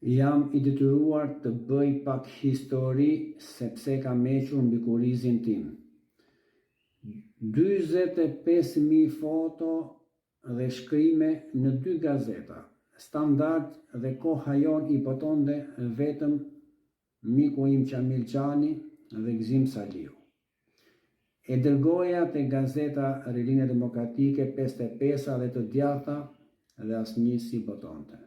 Jam i detyruar të bëj pak histori sepse kam hequr mbi kurrizin tim. 45.000 foto dhe shkrime në 2 gazeta. Standard dhe Koha Jon i botonte vetëm miku im Qamil Qani dhe Gzim Saliu. E dërgoja te gazeta Rilinja Demokratike 55 dhe të djatha dhe asnjë si botonte.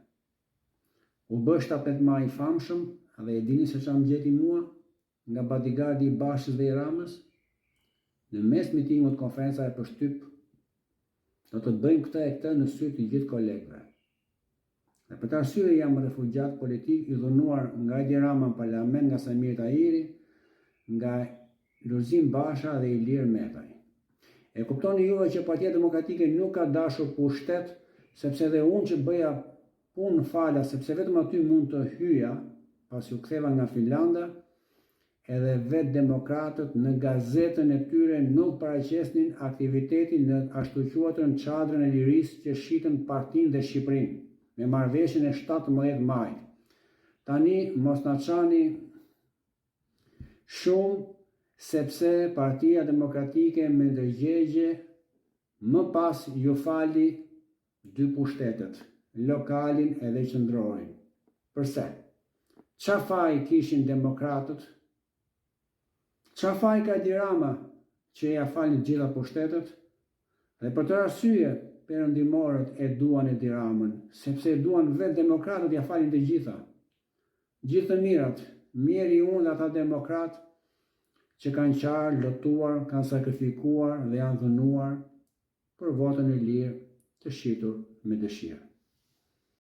U bë 17 maj i famshëm dhe e dini se çam gjeti mua nga bodyguardi i Bashës dhe i Ramës? Në mes mitingut konferenca e përshtyp, do të bëjmë këtë në sy të gjithë kolegëve. Dhe për të arsye jam refugjat politik i dhunuar nga Edi Rama në parlament, nga Samir Tahiri, nga Lulzim Basha dhe Ilir Metaj. E kuptoni juve që Partia Demokratike nuk ka dashur pushtet, sepse dhe unë që bëja punë fala, sepse vetëm aty mund të hyja, pasi u ktheva nga Finlanda, edhe vetë demokratët në gazetën e tyre nuk paraqesnin aktivitetin në ashtu quajtën çadrën e lirisë që shitën partinë dhe Shqipërinë, me marrëveshjen e 17 majit. Tani mos na çani shumë sepse Partia Demokratike me ndërgjegje më pas ju fali 2 pushtetet, lokalin edhe qendrorin. Përse? Çfarë faji kishin demokratët? Çfarë faji ka Edi Rama që ja falin gjitha pushtetet? Dhe për të arsye perëndimorët e duan Edi Ramën, sepse duan vetë demokratët ja falin të gjitha. Gjithë të mirat, mjeri unë dhe ata demokratë që kanë qarë, lotuar, kanë sakrifikuar dhe janë dhënuar për votën e lirë të shitur me dëshirë.